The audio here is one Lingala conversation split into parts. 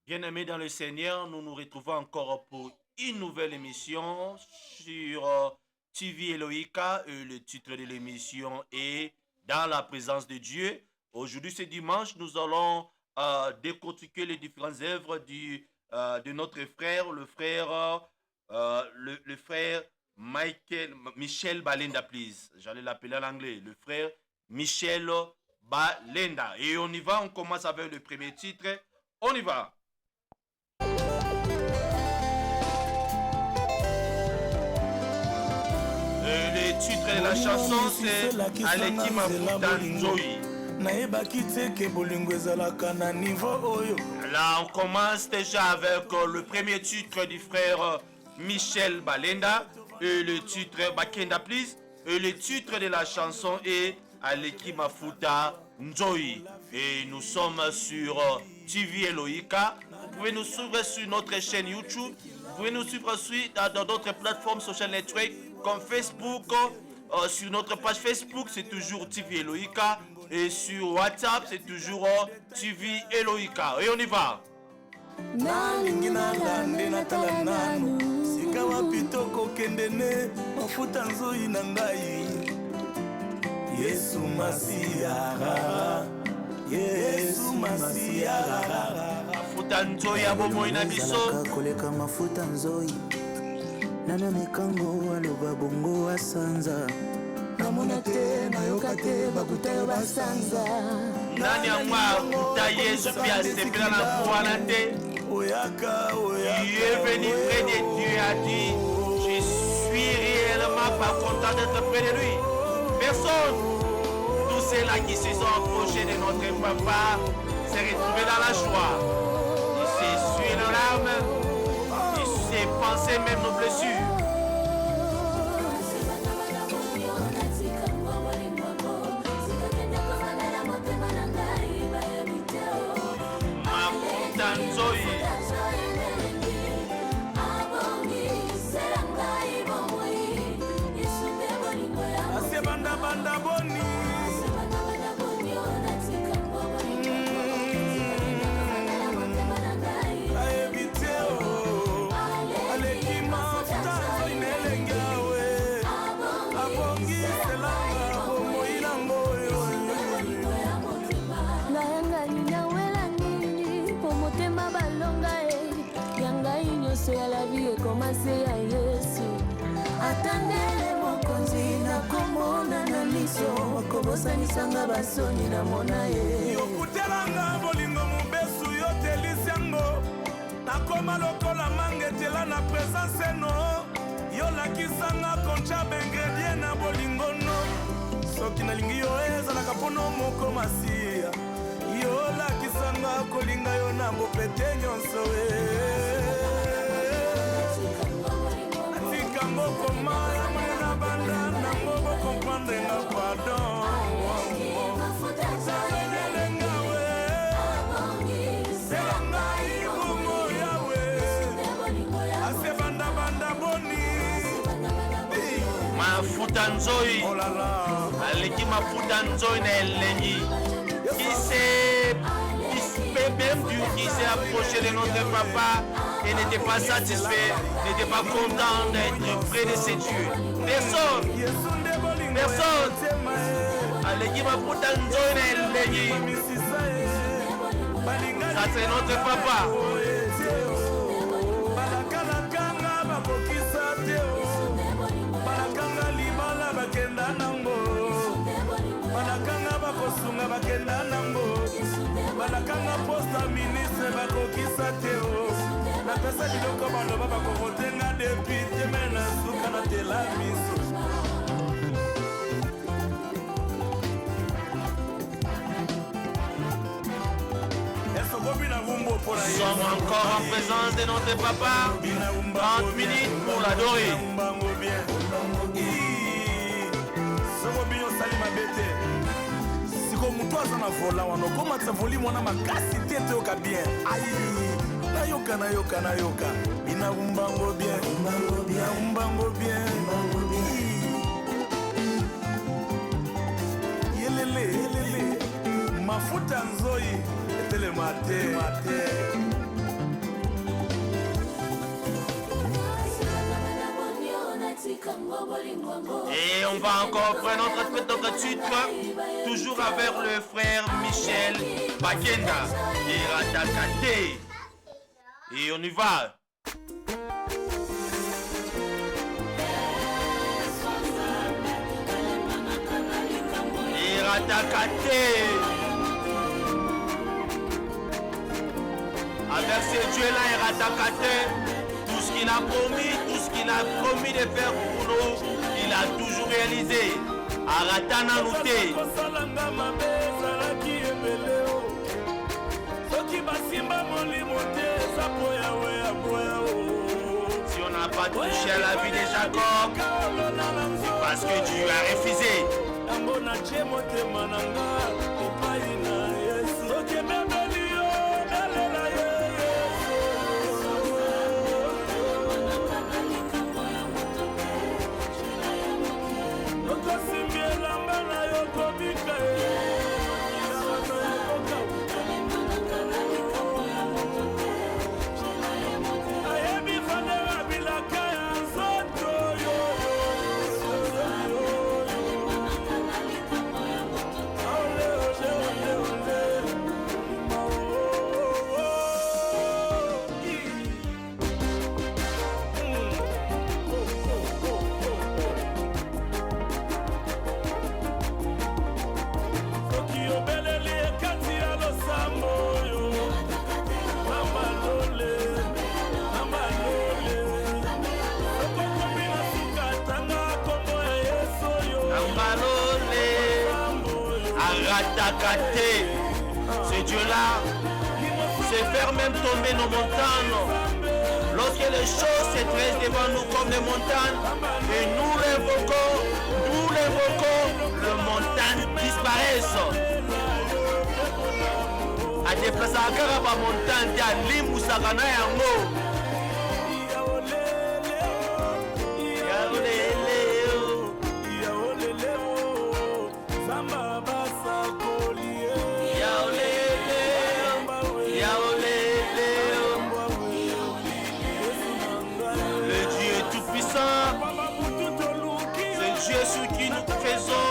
Bien-aimés dans le Seigneur, nous nous retrouvons encore pour une nouvelle émission sur TV Eloïka. Et le titre de l'émission est Dans la présence de Dieu. Aujourd'hui, c'est dimanche, nous allons décortiquer les différentes œuvres de notre frère, le frère Michel Balenda, please. J'allais l'appeler en anglais, le frère Michel Balenda. Et on y va, on commence avec le premier titre. On y va. Le titre de la chanson c'est Aleki Mafuta Nzoi. Là on commence déjà avec le premier titre du frère Michel Balenda et le titre Bakenda Please et le titre de la chanson est Aleki Mafuta Nzoi. Et nous sommes sur TV Eloïka. Vous pouvez nous suivre sur notre chaîne YouTube. Vous pouvez nous suivre dans d'autres plateformes social network comme Facebook. Sur notre page Facebook, c'est toujours TV Eloïka. Et sur WhatsApp, c'est toujours TV Eloïka. Et on y va. Yesu Masiya, Yesu Masiya. Mafuta nzoi ya bomoi na biso. Koleka mafuta nzoi. Nana mikango aloba bongo asanza. Namona te nayoka te bakutayo basanza. Nani amwa kuta Yesu pia sepela na kuwana te. Oyaka, oyaka. Il est venu près de Dieu et a dit, je suis réellement pas content d'être près de lui. Personne, tous ceux-là qui se sont approchés de notre papa s'est retrouvé dans la joie. Il s'essuie nos larmes, il s'est pensé même nos blessures. Mafuta nzoi. Banda boni. À la vie et commencer à Yesu. Attendez mokonzi na komona na miso wakobosa nisanga basoni na mona ye. Yokutelanga bolingo mubesu yotelisiango nakoma lokola mangetela na présence no yolakisanga koncha bengredie na bolingo no soki nalingi yo ezalaka mpono moko masiya yolakisanga kolinga yo na bopete nyonso Moko maya mwana banda na moko comprendre nga pardon. Sabelenga we, selanga ibumo yawe, ase banda banda boni. Mafuta nzoi, aleki mafuta nzoi na elengi. Qui s'est approché de notre papa et n'était pas satisfait, n'était pas content d'être près de ses dieux. Personne. Aleki mafuta nzoi na elengi. Ça c'est notre papa. Sunga bakenda nango balakanga posta ministre bakokisa teo napesa biloko baloba bakokotenga depute mena suka na tela miso. Nous sommes encore en présence de notre papa. 30 minutes pour l'adorer. Mutu aza na vola wana okomatisa volume wana makasi te toyoka bien ai nayoka binarumbango bien yelele mafuta nzoi etelema te on va encore prendre notre titre, toujours avec le frère Michel Bakenda et Ratakate. Et on y va. Et Ratakate. Avec ce Dieu-là, et Ratakate. Tout ce qu'il a promis de faire pour nous, il a toujours réalisé. Aratana Nouté. Si on n'a pas touché à la vie de Jacob, parce que Dieu a refusé. Ce Dieu-là sait faire même tomber nos montagnes. Lorsque les choses se dressent devant nous comme des montagnes, et nous l'invoquons, les montagnes disparaissent. A déplacer à Karaba montagne, à Limoussagana Yango.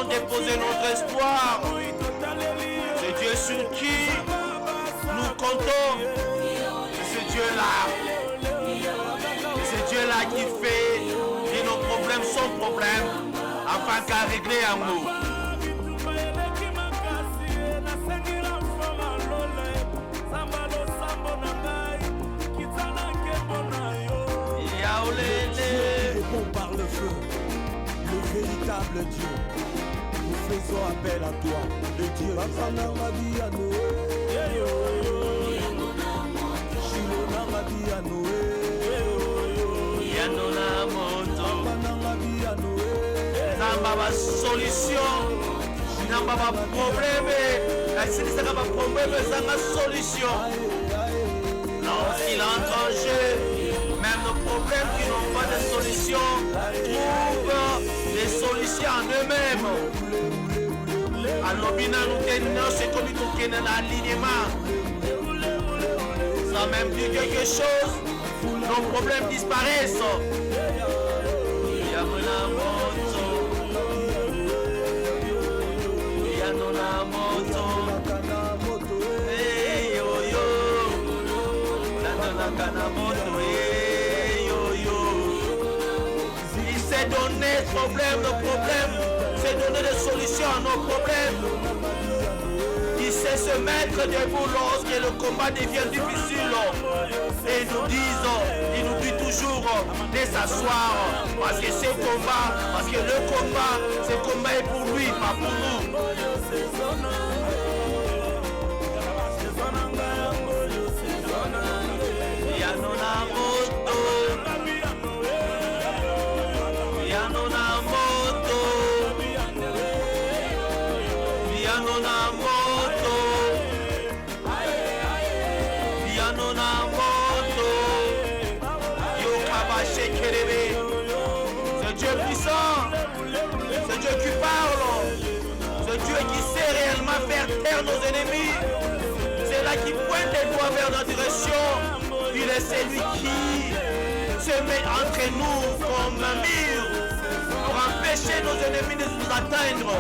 Déposer notre espoir. C'est Dieu sur qui nous comptons. C'est Dieu-là. C'est Dieu-là qui fait de nos problèmes son problème afin qu'à régler en nous. Par le feu, le véritable Dieu. Nous faisons appel à toi, le Dieu. Namba solution, namba problème, solution. Lorsqu'il entre en jeu, même nos problèmes qui n'ont pas de solution trouvent des solutions en eux-mêmes. Alors, c'est comme il y a un alignement. Sans même dire quelque chose, nos problèmes disparaissent. Il s'est donné nos problèmes, c'est donner des solutions à nos problèmes. Il sait se mettre debout lorsque le combat devient difficile. Et il nous dit toujours de s'asseoir. Parce que ce combat, parce que le combat est pour lui, pas pour nous. C'est Dieu puissant, c'est Dieu qui parle, c'est Dieu qui sait réellement faire taire nos ennemis. C'est là qui pointe les doigts vers notre direction. Il est celui qui se met entre nous comme un mur. pour empêcher nos ennemis de nous atteindre.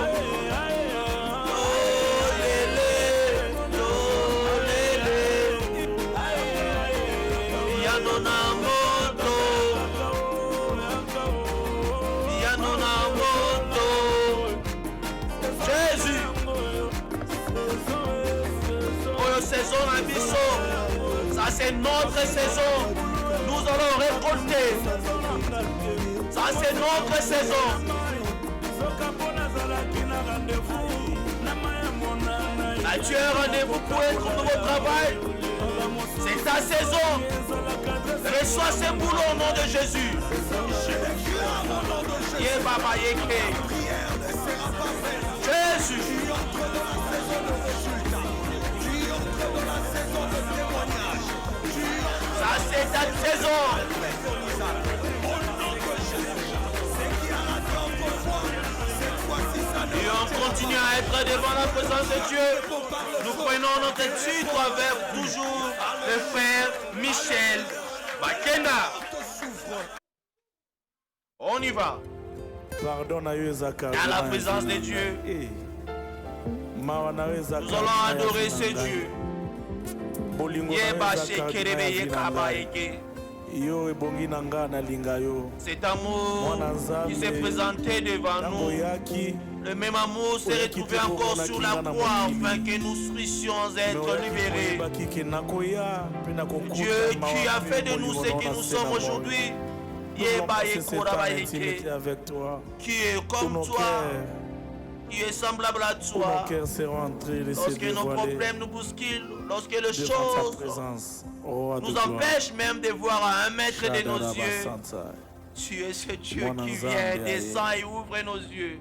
Jésus, saison à biso, ça c'est notre saison. Nous allons récolter. Ça c'est notre saison. Tu as un rendez-vous pour être au nouveau travail. C'est ta saison. Reçois ce boulot au nom de Jésus. Jésus. Ça c'est ta saison. Et on continue à être devant la présence de Dieu. Nous prenons notre titre vers toujours le frère Michel Bakenda. On y va. Pardon à eux, Zachary. Dans la présence de Dieu. Nous allons adorer ce Dieu. Cet amour qui s'est présenté devant nous, le même amour s'est retrouvé encore sur la croix afin que nous puissions être libérés. Dieu qui a fait de nous ce que nous sommes aujourd'hui, qui est comme toi, qui est semblable à toi. Lorsque nos problèmes nous bousculent, lorsque les choses nous empêchent même de voir à 1 mètre de nos yeux, tu es ce Dieu qui vient, descend et ouvre nos yeux.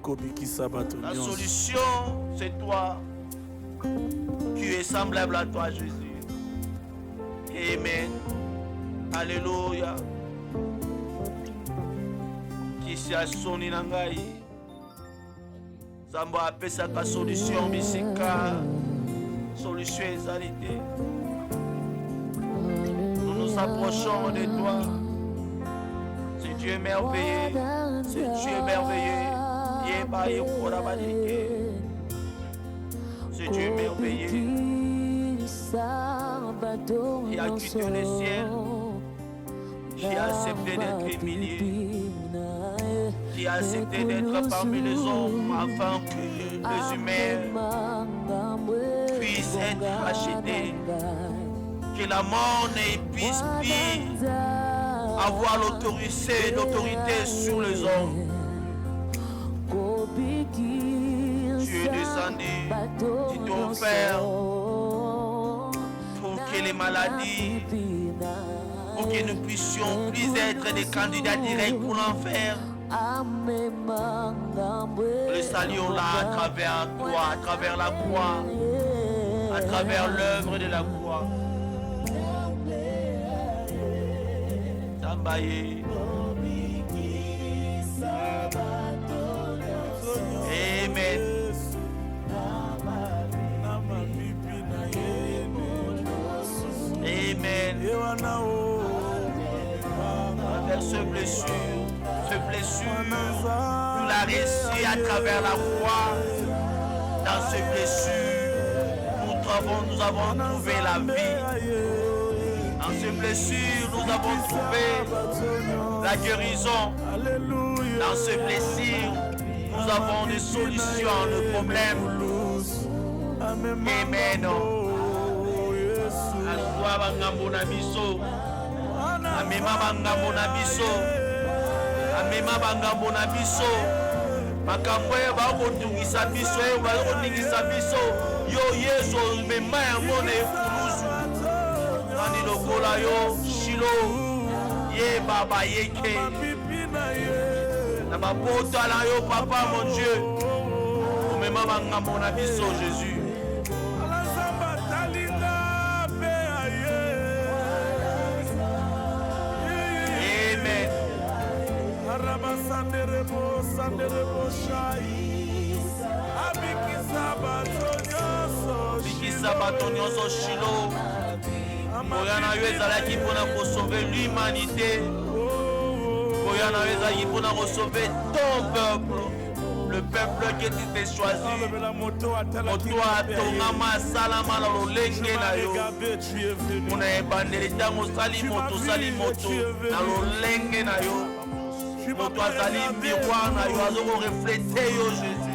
La solution, c'est toi, qui est semblable à toi, Jésus. Amen. Alléluia. Qui s'est sonné dans ngai. Zamba apesaka solution bisika. Solution ezalité. Nous nous approchons de toi. C'est Dieu merveilleux. C'est Dieu merveilleux. C'est Dieu merveilleux. Qui a quitté le ciel. Qui a accepté d'être humilié. Qui a accepté d'être parmi les hommes afin que les humains puissent être rachetés. Que la mort ne puisse plus avoir l'autorité sur les hommes. Tu es descendu, tu t'es offert pour que les maladies, pour que nous puissions plus être des candidats directs pour l'enfer. Le salut là à travers toi, à travers la croix, à travers l'œuvre de la croix. Tambaye. Amen. Amen. Avec ce blessure, nous l'a reçu à travers la croix. Dans ce blessure, nous avons trouvé la vie. Dans ce blessure, nous avons trouvé la guérison. Dans ce blessure, nous avons des solutions à nos problèmes. Amen. Aswa bangambo na biso. Amema bangambo na biso. Amema bangambo na biso. Makambo ya bakotungisa biso, bakoningisa biso. Yo Yesu mema yango na efulusu. Nani lokola yo Shilo. Ye baba yeke. Na mabota la yo papa mon Dieu. Omema bangambo na biso Jésus. Bikisa bato nyonso Shilo. Koya na yo ezalaki mpona kosauve l'humanité. pour nous sauver ton peuple. Le peuple que tu t'es choisi. Moto atongama salama na lolenge na yo. Mona ebandeli tango sali moto na lolenge na yo. Moto azali miroir na yo azoko refléter yo Jésus.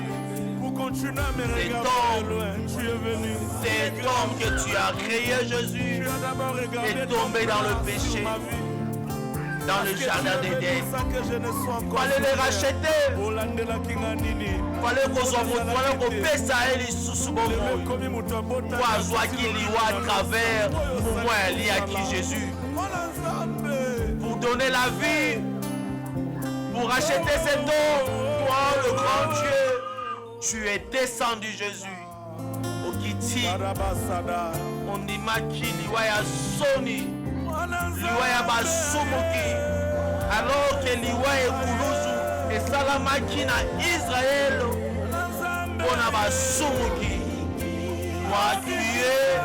Cet homme que tu as créé Jésus est tombé dans le péché. Dans le jardin d'Éden. Fallait les racheter. Fallait qu'on soit fallait qu'on paie ça et les sous pour soit qu'il y a à travers pour moi il y a qui Jésus. Pour donner la vie. Pour racheter cet homme. Toi le grand Dieu. Tu es descendu Jésus. Au Kiti. On dit Makili Waya Soni. Liwa ya basumuki alors que liwa ekuluzu esalamaki na Israël mpona basumuki moi tu es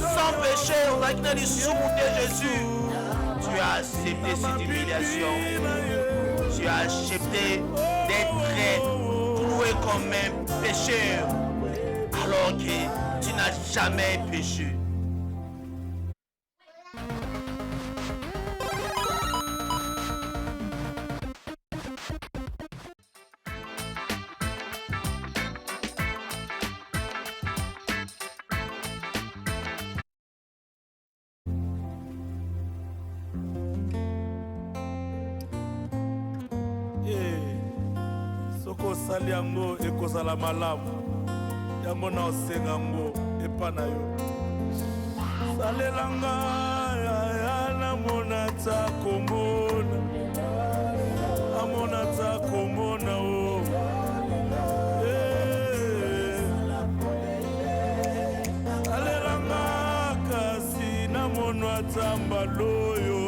sans péché ozalaki na lisumu te Jésus. Tu as accepté cette humiliation. Tu as accepté d'être cloué comme un pécheur alors que tu n'as jamais péché. osali yango ekozala malamu yango na osenga yango epa na yo salelanga ya namona ta komona amona ta komona o salelanga kasi namona ta mbaloyo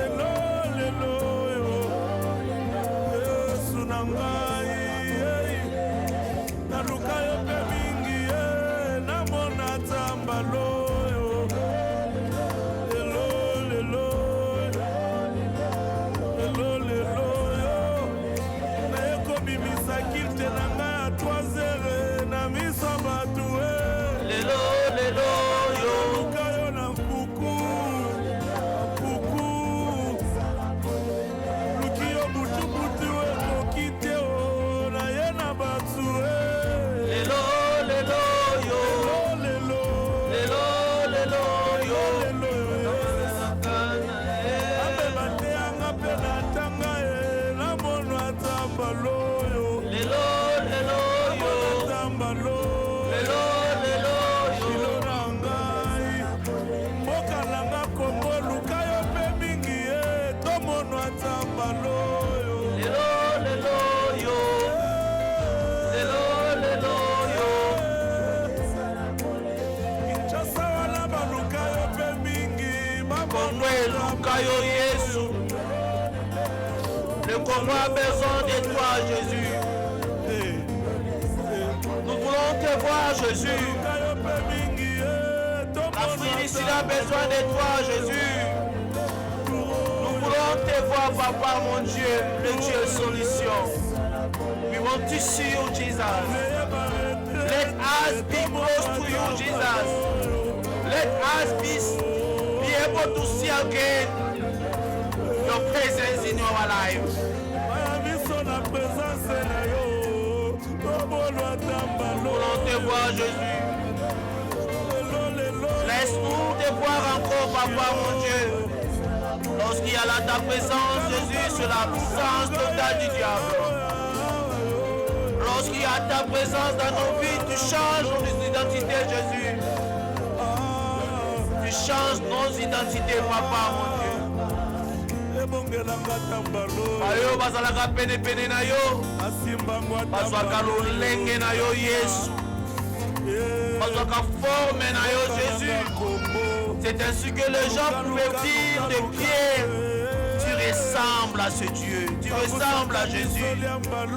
loyo lelo yo Yesu na ngai naluka yo mpe mingi namona tamba loyo lelo yo nayekobimisa kilte na ngai ya 3 heures na miso bato lelo Le Congo a besoin de toi, Jésus. Nous voulons te voir, Jésus. L'Afrique ici a besoin de toi, Jésus. Nous voulons te voir, Papa, mon Dieu, le Dieu solution. We want to see you, Jesus. Let us be close to you, Jesus. Let us be able to see again your presence in our lives. Nous voulons te voir, Jésus. Laisse-nous te voir encore, Papa, mon Dieu. Lorsqu'il y a ta présence, Jésus, c'est la puissance totale du diable. Lorsqu'il y a ta présence dans nos vies, tu changes nos identités, Jésus. Tu changes nos identités, Papa, mon Dieu. Ayo bazalaka pene na yo bazwaka lolenge na yo Yesu bazwaka forme na yo Jésus. C'est ainsi que les gens pouvaient dire de Pierre, tu ressembles ressembles à ce Dieu. Tu ressembles à Jésus.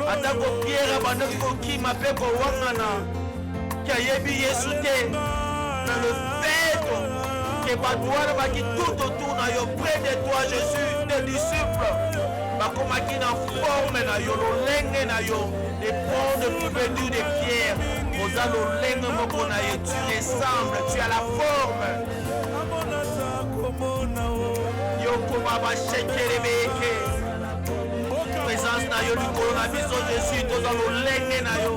Atako Pierre abandaki kokima pe kowangana. Kayebi Yesu te. Dans le fait que Batouana baki tout autour na yo près de toi Jésus, tes disciples. Bakomaki na forme na yo, lolenge na yo. Des ponts de couverture de pierre. Oza lolenge moko na yo. Tu ressembles, tu as la forme. Yokomaba shekelebeke. Présence na yo likolo na biso Jésus, toza lolenge na yo.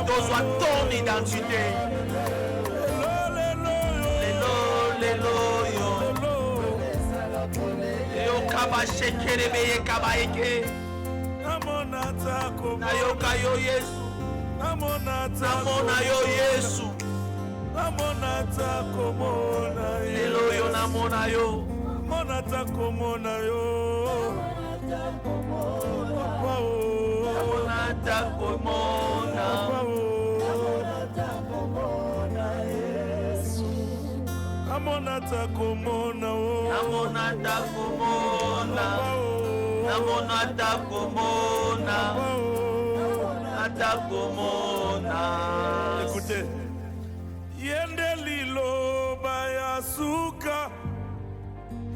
Tozwa ton identité. Lelo yo. Yokaba shekelebeye kabaeke. Nayoka yo Yesu. Namona yo Yesu. Lelo yo namona yo. Namona takomona. Namona takomona. Écoutez, yende lilo bayasuka.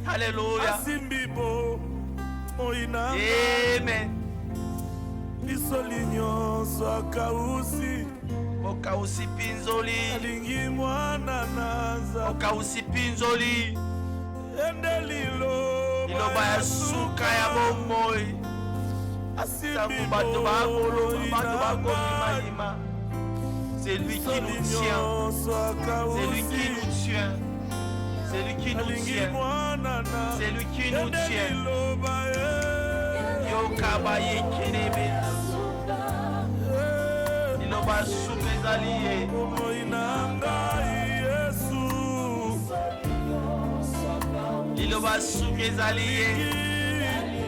Alléluia. Asimbibo moina. Amen. Bisoli nyonso akausi. Okausi pinzoli. Alingi mwana naza. Okausi pinzoli. Yende lilo bayasuka ya bomoi. Asimbibo moina. C'est lui qui nous tient. C'est lui qui nous tient. C'est lui qui nous tient. C'est lui qui nous tient. Yokabaye Kenebe. Iloba Soumezalié. Iloba Soumezalié.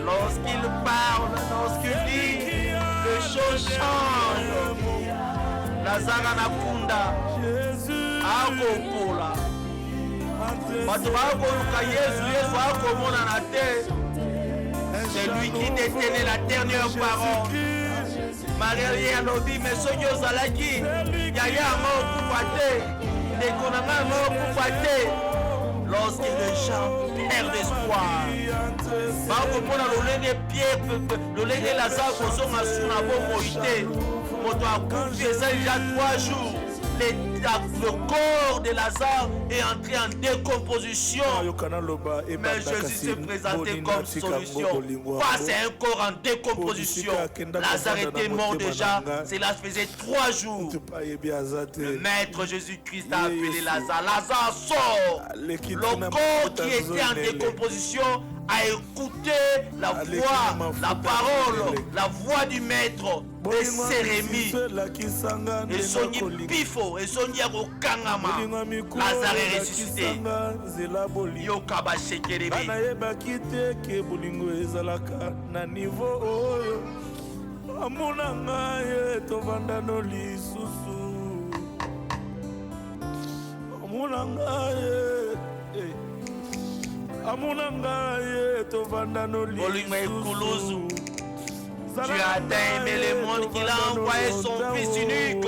Lorsqu'il parle, lorsqu'il dit, les choses changent. Lazare Nakunda. Akopola. Bato bakoluka Yesu akomona na te. C'est lui qui détenait la dernière parole. Marie alobi mais soki ozalaki yaya yango okufa te, ndeko na ngai yango okufa te. Lorsque les gens perdent espoir, bakomona lolenge Lazare kozonga suna bomoi te. Moto akufi eza déjà 3 jours. Le corps de Lazare est entré en décomposition. Mais Jésus s'est présenté comme solution. Face à un corps en décomposition, Lazare était mort déjà. Cela faisait 3 jours. Le Maître Jésus-Christ a appelé Lazare. Lazare sort. Le corps qui était en décomposition a écouté la voix, la parole, la voix du Maître. Et s'est remis. Et son pifo, et son yakokangama. Lazare est ressuscité. Yokaba shekerebe. Amuna ngaye tovanda no lisusu. Amuna ngaye. Amuna ngaye tovanda no lisusu. Tu as tant aimé le monde qu'il a envoyé son Fils unique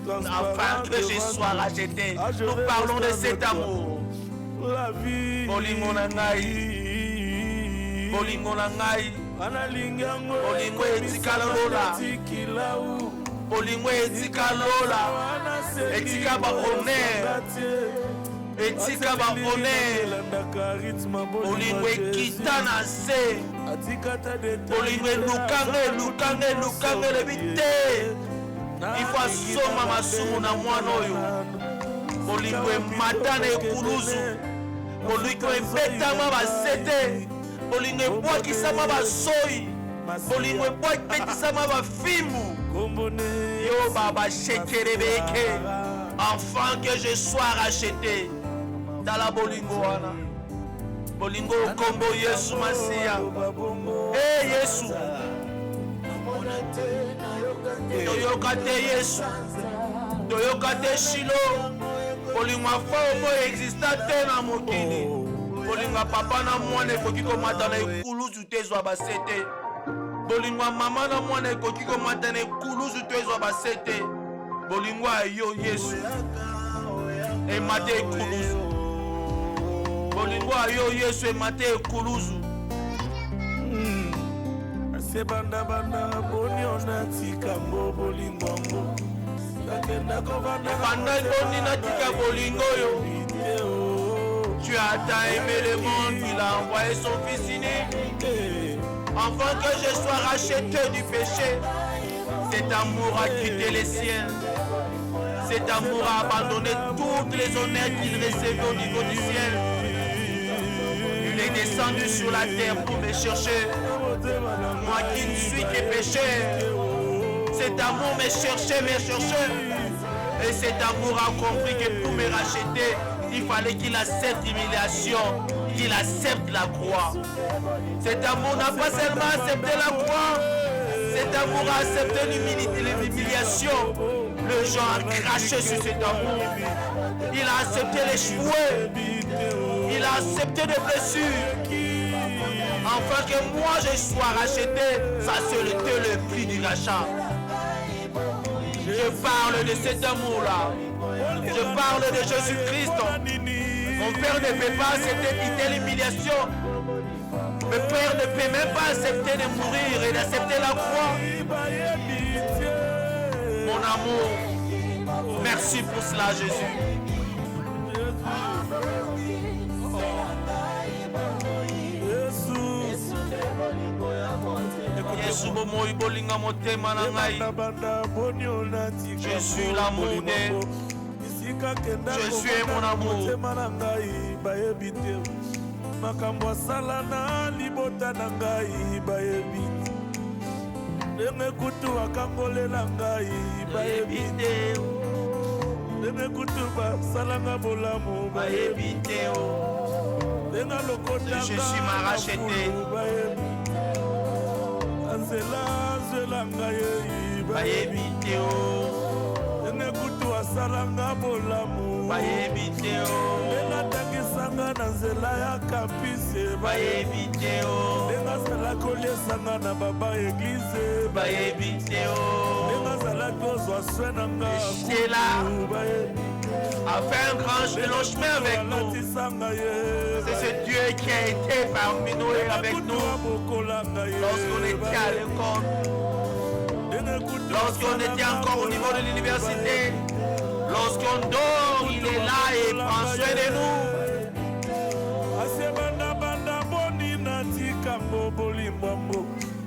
afin que je sois racheté. Nous parlons de cet amour. Bolingo na ngai, bolingo na ngai, bolingo etika lola, bolingo etika lola, etika ba honneur. Etika ba honneur. Bolingo ekita na se. Bolingo lukange lebite. Il faut asoma masumu na mwana oyo. Bolingo ematana ekuluzu. Bolingo ebetama basete. Bolingo ebwakisama basoi. Bolingo ebwakisama bafimu. Yo baba shekerebeke. Enfin que je sois racheté. Dans la bolingo wana. Bolingo kombo Yesu Masia. Eh Yesu. Toyokate Yesu. Toyokate Shilo. Bolingo afo exista te na mokili. bolingo papa na mwana ekoki komata na ekuluzu te ezwa base te. Bolingo mama na mwana ekoki komata na ekuluzu te ezwa base te. Bolingo ayo Yesu emate ekuluzu. Bolingo ayo Yesu emate ekuluzu. Ase banda boni onatika ngo bolingo ngo. Banda boni natika bolingo yo. Tu as tant aimé le monde, il a envoyé son fils unique, afin que je sois racheté du péché. Cet amour a quitté les siens. Cet amour a abandonné toutes les honneurs qu'il recevait au niveau du ciel. Il est descendu sur la terre pour me chercher. Moi qui ne suis que pécheur. Cet amour me cherchait. Et cet amour a compris que pour me racheter, il fallait qu'il accepte l'humiliation, qu'il accepte la croix. Cet amour n'a pas seulement accepté la croix, cet amour a accepté l'humiliation. Le gens a craché sur cet amour. Il a accepté les cheveux. Il a accepté des blessures. Afin que moi je sois racheté, ça c'était le prix du rachat. Je parle de cet amour-là. Je parle de Jésus-Christ. Mon père ne peut pas accepter quitter l'humiliation. Mon père ne peut même pas accepter de mourir et d'accepter la croix. Mon amour, merci pour cela, Jésus. Yesu bomo ibolinga motema na ngai. Je suis l'amour de. Je suis mon amour. Makambo asala na libota na ngai bayebi. Ndenge kutu akangolela ngai bayebi te. Ndenge kutu basalanga bolamu bayebi te. Ndenge lokota je suis ma racheté. Anzela zela ngai bayebi te. Ndenge kutu asalanga bolamu bayebi te. Ndengatangisanga na nzela ya kapise bayebi te. Ndengazala kolesanga na baba eglize bayebi te. Ndengazala kozwa swe na nga j'étais là à faire un grand chemin avec nous. C'est ce Dieu qui a été parmi nous et avec nous lorsqu'on était à l'école, lorsqu'on était encore au niveau de l'université. Lorsqu'on dort, il est là et prend soin de nous.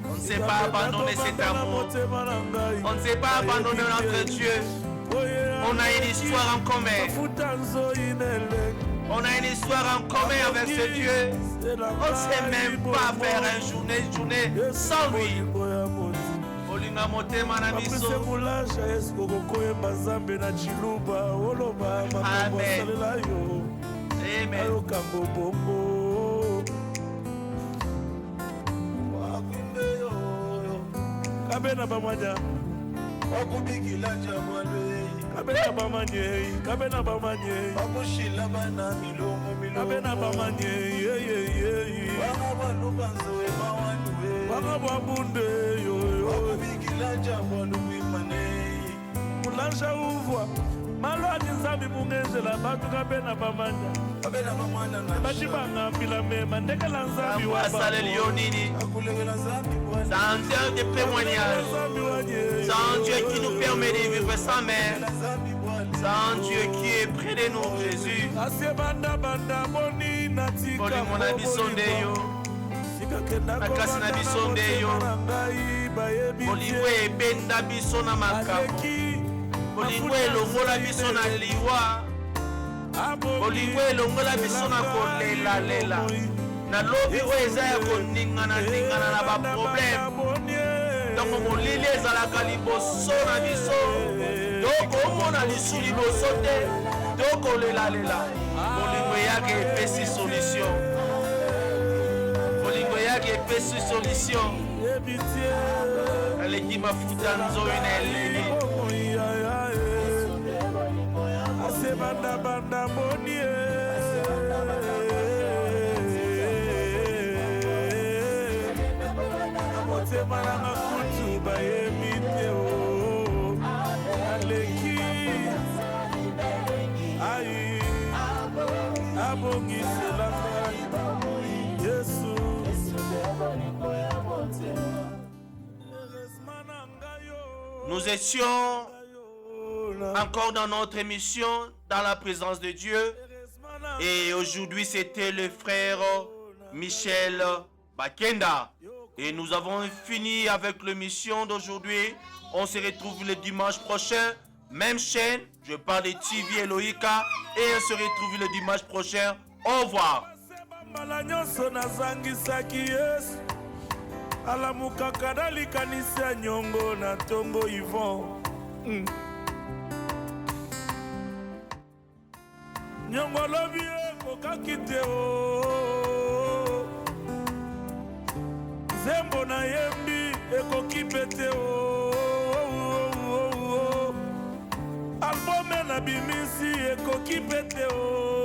On ne sait pas abandonner cet amour. On ne sait pas abandonner notre Dieu. On a une histoire en commun. On a une histoire en commun avec ce Dieu. On ne sait même pas faire une journée sans lui. Olinga motema na biso. Amen. Amen. Kabena bamanya. Okubikila jamwalwe. Kabena bamanye. Kabena bamanye. Bakushila bana milomo milomo. Kabena bamanye. Bana balubanzo emawanwe. Bana babunde yo. Okubikila jamwalwe mane. Mulanja uvwa. Malwadi nzambi mungenzela batu kabena bamanya. Kabena bamanya na. Bachibanga bila mema ndekela nzambi wa. Asale lionini. C'est un Dieu de témoignage. C'est un Dieu qui nous permet de vivre sans mère. C'est un Dieu qui est près de nous, Jésus. Boli mon abisondeyo. Nakasi na bisondeyo. Bolingwe benda biso na makambo. Bolingwe longola biso na liwa. Bolingwe longola biso na kolela lela. Na lobi oyo eza ya koningana na baproblème. Ntango molili ezalaka liboso na biso, tokomona lisu liboso te, tokolelalela. Bolingo yake epesi solution. Bolingo yake epesi solution. Aleki mafuta nzoyi na elili. motema nanga kutu bayebi te o aleki ai abongisela ngai Yesu Nous étions encore dans notre émission dans la présence de Dieu et aujourd'hui c'était le frère Michel Bakenda et nous avons fini avec l'émission d'aujourd'hui. On se retrouve le dimanche prochain, même chaîne, je parle de TV Eloïka et on se retrouve le dimanche prochain. Au revoir. alamukaka nalikanisi ya nyongo na ntongo Yvon nyongo alobi ekokaki te o zembo na yembi ekoki pe te o albome na bimisi ekoki pe te o